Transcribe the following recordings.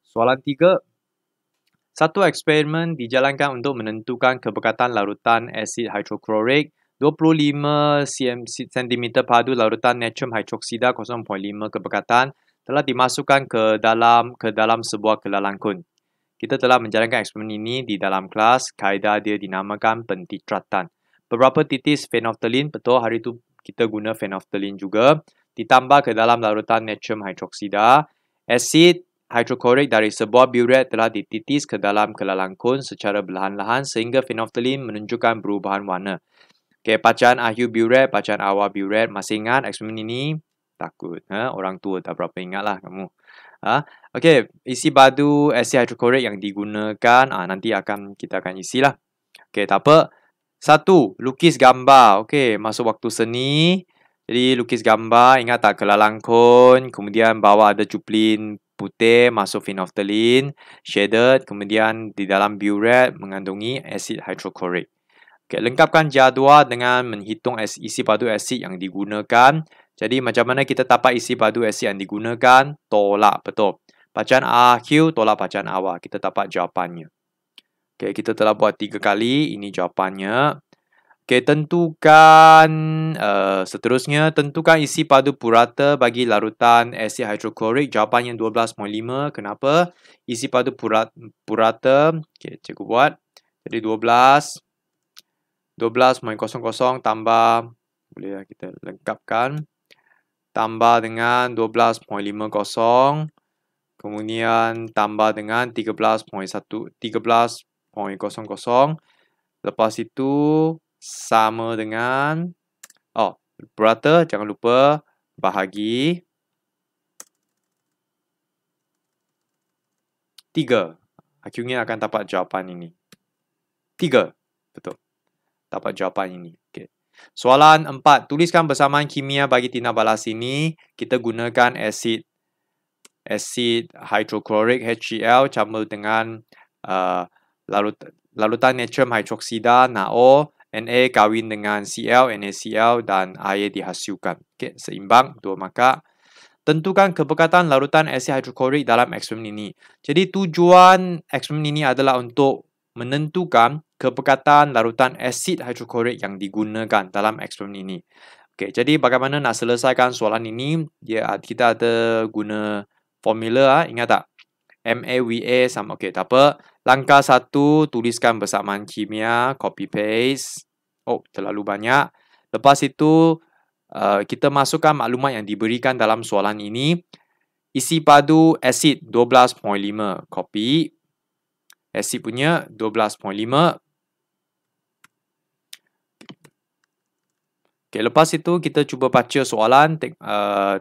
Soalan 3. Satu eksperimen dijalankan untuk menentukan kepekatan larutan asid hidroklorik 25 cm padu larutan natrium hidroksida 0.5 kepekatan telah dimasukkan ke dalam sebuah kelalangkun. Kita telah menjalankan eksperimen ini di dalam kelas. Kaedah dia dinamakan pentitratan. Beberapa titis phenolphthalein, betul hari itu kita guna phenolphthalein juga, ditambah ke dalam larutan natrium hidroksida. Asid hidroklorik dari sebuah biuret telah dititis ke dalam kelalangkun secara perlahan-lahan sehingga phenolphthalein menunjukkan perubahan warna. Okay, bacaan akhir biuret, bacaan awal biuret. Masih ingat eksperimen ini? Takut. Orang tua tak berapa ingatlah kamu. Okey, isi padu asid hidroklorik yang digunakan nanti kita akan isilah. Okey, tak apa. 1. Lukis gambar. Okey, masuk waktu seni. Jadi lukis gambar, ingat tak kelalangkun, kemudian bawah ada cuplin putih, masuk phenolphthalein, shaded, kemudian di dalam biuret mengandungi asid hidroklorik. Okay, lengkapkan jadual dengan menghitung isi padu asid yang digunakan. Jadi macam mana kita dapat isi padu asid yang digunakan? Tolak, betul. Bacaan akhir tolak bacaan awal. Kita dapat jawapannya. Okay, kita telah buat 3 kali. Ini jawapannya. Okay, tentukan seterusnya. Tentukan isi padu purata bagi larutan asid hidroklorik. Jawapannya 12.5. Kenapa? Isi padu purata. Okay, cikgu buat. Jadi 12.00 tambah, bolehlah kita lengkapkan, tambah dengan 12.50, kemudian tambah dengan 13.00, lepas itu sama dengan, purata jangan lupa bahagi 3. Akhirnya akan dapat jawapan ini. 3, betul. Dapat jawapan ini. Okay. Soalan 4. Tuliskan bersamaan kimia bagi tindak balas ini. Kita gunakan asid hidroklorik HCl campur dengan larutan natrium hidroksida NaO. Na kawin dengan Cl, NaCl dan air dihasilkan. Okay. Seimbang 2 markah. Tentukan kepekatan larutan asid hidroklorik dalam eksperimen ini. Jadi tujuan eksperimen ini adalah untuk menentukan kepekatan larutan asid hidroklorik yang digunakan dalam eksperimen ini. Okey, jadi bagaimana nak selesaikan soalan ini? Kita ada guna formula, ingat tak? MAVA sama. Okey, tak apa. Langkah 1, tuliskan bersamaan kimia, copy paste. Terlalu banyak. Lepas itu kita masukkan maklumat yang diberikan dalam soalan ini. Isi padu asid 12.5, copy. Asid punya 12.5. Okay, lepas itu kita cuba baca soalan,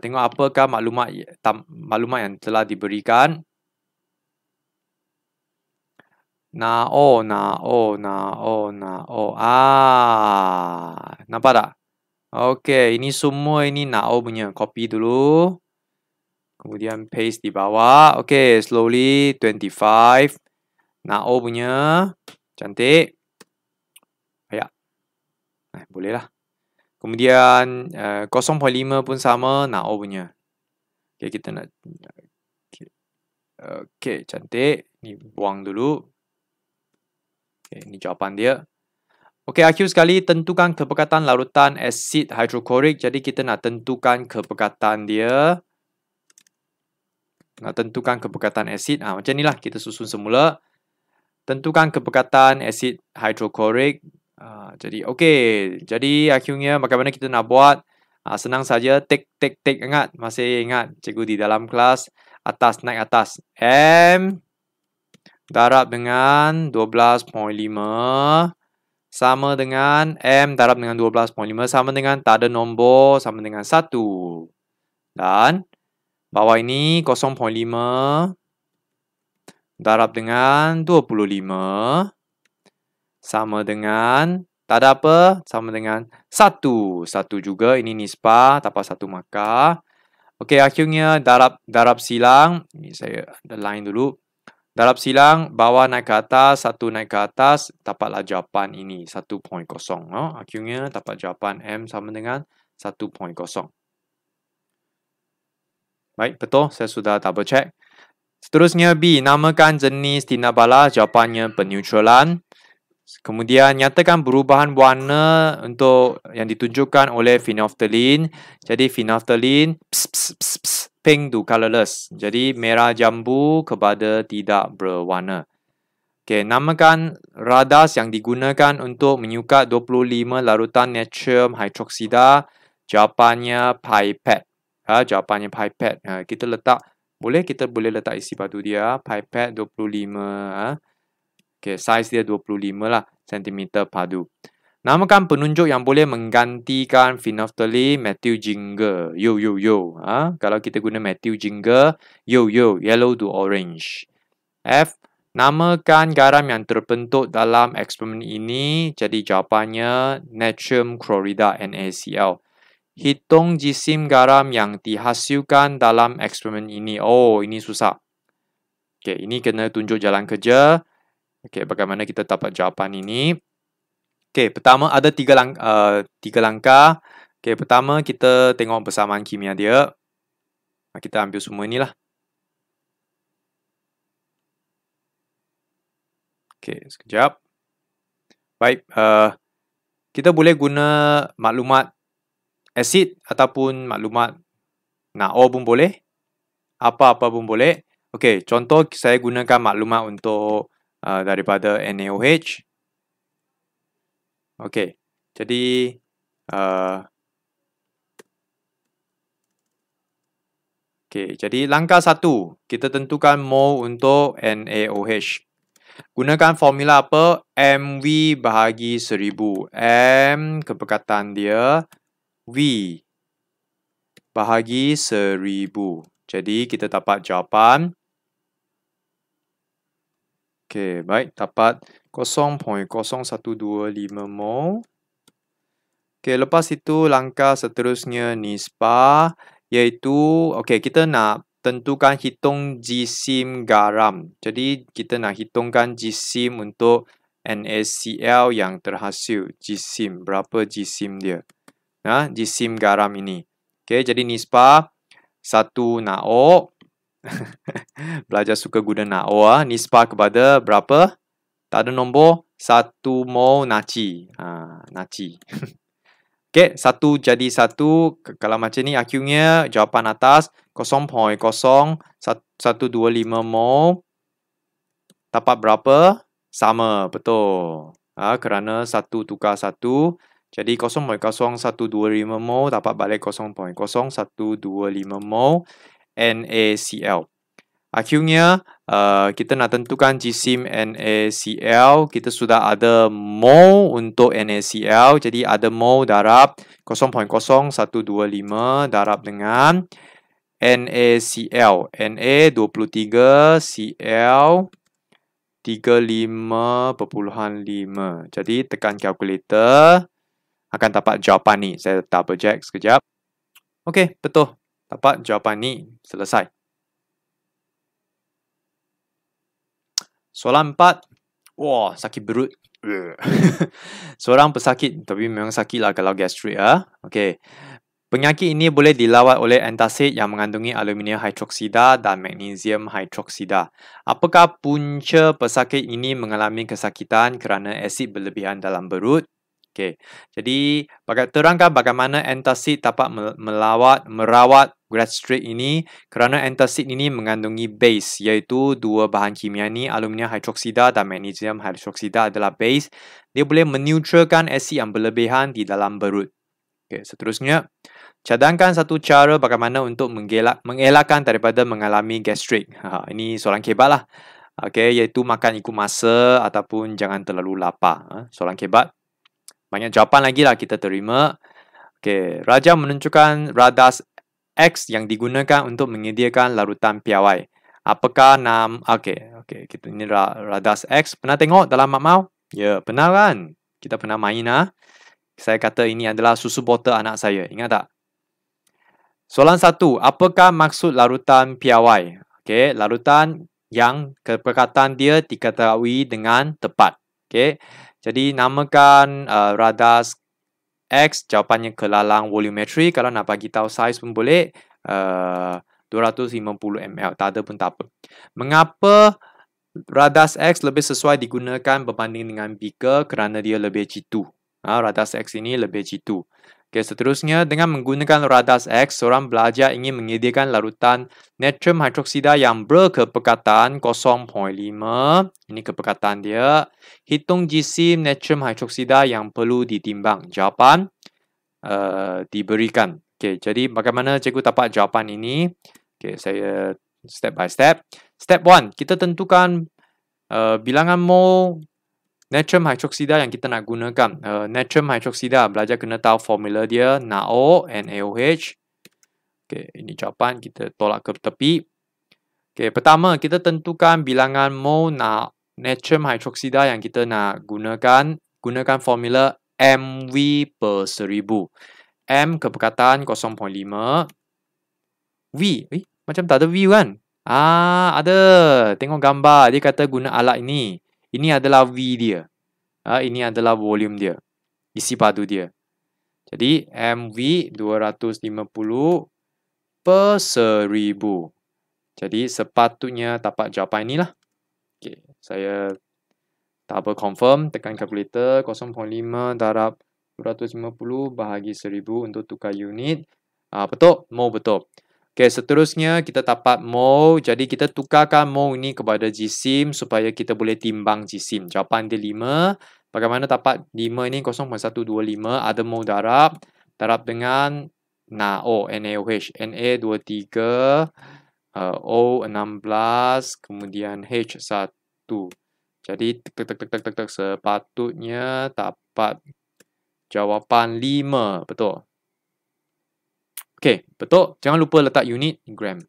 tengok apakah maklumat yang telah diberikan. NaO. Nampak tak? Okey, ini semua ini NaO punya. Copy dulu. Kemudian paste di bawah. Okey, slowly 25. NaO punya. Cantik. Ayak. Bolehlah. Kemudian 0.5 pun sama, NaO punya. Okay, kita nak. Okay, cantik. Ni buang dulu. Okay, ni jawapan dia. Okay, akhir sekali tentukan kepekatan larutan asid hidroklorik. Jadi kita nak tentukan kepekatan dia. Nak tentukan kepekatan asid. Macam inilah kita susun semula. Tentukan kepekatan asid hidroklorik. Jadi akhirnya bagaimana kita nak buat? Senang saja, take ingat, masih ingat cikgu di dalam kelas atas naik atas. M darab dengan 12.5 sama dengan M darab dengan 12.5 sama dengan tak ada nombor sama dengan 1. Dan bawah ini 0.5 darab dengan 25 sama dengan, tak ada apa, sama dengan 1. 1 juga, ini nisbah, dapat 1 markah. Okey, akhirnya darab silang. Ini saya underline dulu. Darab silang, bawah naik ke atas, 1 naik ke atas, dapatlah jawapan ini, 1.0. Akhirnya dapat jawapan M sama dengan 1.0. Baik, betul. Saya sudah double check. Seterusnya B, namakan jenis tindak balas, jawapannya peneutralan. Kemudian nyatakan perubahan warna untuk yang ditunjukkan oleh phenolphthalein. Jadi phenolphthalein pink to colorless. Jadi merah jambu kepada tidak berwarna. Okey, namakan radas yang digunakan untuk menyukat 25 larutan natrium hydroksida. Jawapannya pipette. Jawapannya pipette. Kita boleh letak isi padu dia. Pipette 25. Okey, saiz dia 25 lah sentimeter padu. Namakan penunjuk yang boleh menggantikan phenolphthalein, methyl ginger. Yo. Kalau kita guna methyl ginger, yellow to orange. F, namakan garam yang terbentuk dalam eksperimen ini. Jadi jawapannya natrium chlorida NaCl. Hitung jisim garam yang dihasilkan dalam eksperimen ini. Oh, ini susah. Okey, ini kena tunjuk jalan kerja. Okey, bagaimana kita dapat jawapan ini? Okey, pertama ada tiga langkah. Okey, pertama kita tengok persamaan kimia dia. Kita ambil semua inilah. Okey, sekejap. Baik, kita boleh guna maklumat asid ataupun maklumat NaO pun boleh. Apa-apa pun boleh. Okey, contoh saya gunakan maklumat untuk daripada NaOH. Okey, jadi jadi langkah 1, kita tentukan mol untuk NaOH. Gunakan formula apa? MV bahagi 1000. M kepekatan dia, V bahagi 1000. Jadi kita dapat jawapan. Okey, baik, dapat 0.0125 mol. Okey, lepas itu langkah seterusnya nisbah, iaitu kita nak tentukan hitung jisim garam. Jadi kita nak hitungkan jisim untuk NaCl yang terhasil. Jisim, berapa jisim dia? Jisim garam ini. Okey, jadi nisbah 1 NaO. Belajar suka guna NaO. Nisbah kepada berapa? Tak ada nombor. 1 mol naci. Naci. Okey, 1 jadi 1. Kalau macam ni akhirnya jawapan atas 0.0125 mol. Dapat berapa? Sama, betul. Kerana 1 tukar 1. Jadi 0.0125 mol dapat balik 0.0125 mol NaCl. Akhirnya kita nak tentukan jisim NaCl. Kita sudah ada mol untuk NaCl. Jadi ada mol darab 0.0125 darab dengan NaCl. Na 23, Cl 35.5. Jadi tekan kalkulator. Akan dapat jawapan ni. Saya double check sekejap. Okey, betul. Dapat jawapan ni. Selesai. Soalan 4. Wah, sakit perut. Seorang pesakit, tapi memang sakit lah kalau gastrik. Okey. Penyakit ini boleh dilawat oleh antasid yang mengandungi aluminium hidroksida dan magnesium hidroksida. Apakah punca pesakit ini mengalami kesakitan kerana asid berlebihan dalam perut? Okey. Jadi, terangkan bagaimana antasid dapat merawat gastrik ini kerana antasid ini mengandungi base, iaitu dua bahan kimia ni, aluminium hidroksida dan magnesium hidroksida adalah base. Dia boleh meneutralkan asid yang berlebihan di dalam perut. Okey, seterusnya, cadangkan satu cara bagaimana untuk mengelakkan daripada mengalami gastrik. Ini soalan kebat lah. Okey, iaitu makan ikut masa ataupun jangan terlalu lapar. Soalan kebat. Banyak jawapan lagi lah kita terima. Okey, Raja menunjukkan radas X yang digunakan untuk menyediakan larutan piawai. Apakah Okey, kita ini radas X. Pernah tengok dalam Mak Mau? Ya, pernah kan? Kita pernah main Saya kata ini adalah susu botol anak saya. Ingat tak? Soalan 1. Apakah maksud larutan piawai? Okey, larutan yang kepekatan dia diketahui dengan tepat. Okey. Jadi namakan radas X, jawapannya kelalang volumetri. Kalau nak bagi tahu saiz pun boleh. 250 ml. Tak ada pun tak apa. Mengapa Radas X lebih sesuai digunakan berbanding dengan beaker? Kerana dia lebih jitu. Radas X ini lebih jitu. Okay, seterusnya, dengan menggunakan Radas X, seorang belajar ingin menyediakan larutan natrium hidroksida yang berkepekatan 0.5. Ini kepekatan dia. Hitung jisim natrium hidroksida yang perlu ditimbang. Jawapan diberikan. Okay, jadi bagaimana cikgu dapat jawapan ini? Okay, saya step by step. Step 1, kita tentukan bilangan mol natrium hidroksida yang kita nak gunakan. Natrium hidroksida, belajar kena tahu formula dia, NaO, NaOH. Okay, ini jawapan, kita tolak ke tepi. Okay, pertama, kita tentukan bilangan mol natrium hidroksida yang kita nak gunakan. Gunakan formula MV per 1000. M kepekatan 0.5. V, macam tak ada V kan? Ada. Tengok gambar, dia kata guna alat ini. Ini adalah V dia. Ini adalah volume dia. Isi padu dia. Jadi, MV 250 per 1000. Jadi, sepatutnya dapat jawapan inilah. Okay, saya tak apa confirm. Tekan kalkulator. 0.5 darab 250 bahagi 1000 untuk tukar unit. Betul? Mol betul. Okay, seterusnya kita dapat mol. Jadi kita tukarkan mol ini kepada jisim supaya kita boleh timbang jisim. Jawapan dia 5. Bagaimana dapat 5 ini? 0.125. Ada mol darab. Darab dengan NaO, NaOH. Na 23, O 16, kemudian H 1. Jadi tek sepatutnya dapat jawapan 5. Betul. Okey, betul. Jangan lupa letak unit gram.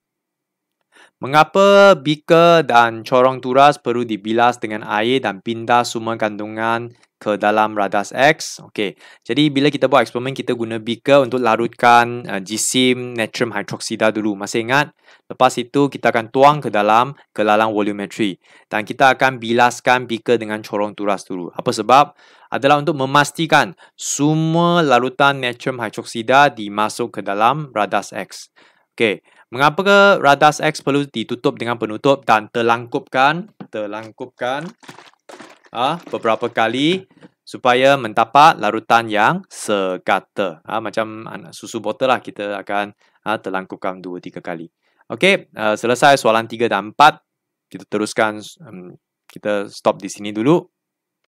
Mengapa beaker dan corong turas perlu dibilas dengan air dan pindah semua kandungan ke dalam Radas X? Okey, jadi bila kita buat eksperimen, kita guna beaker untuk larutkan jisim natrium hidroksida dulu. Masih ingat? Lepas itu, kita akan tuang ke dalam gelalang volumetri. Dan kita akan bilaskan beaker dengan corong turas dulu. Apa sebab? Adalah untuk memastikan semua larutan natrium hidroksida dimasuk ke dalam Radas X. Okey, mengapa Radas X perlu ditutup dengan penutup dan terlangkupkan beberapa kali supaya mendapat larutan yang sekata. Macam susu botol lah, kita akan terlangkupkan 2-3 kali. Okey, selesai soalan 3 dan 4. Kita teruskan, kita stop di sini dulu.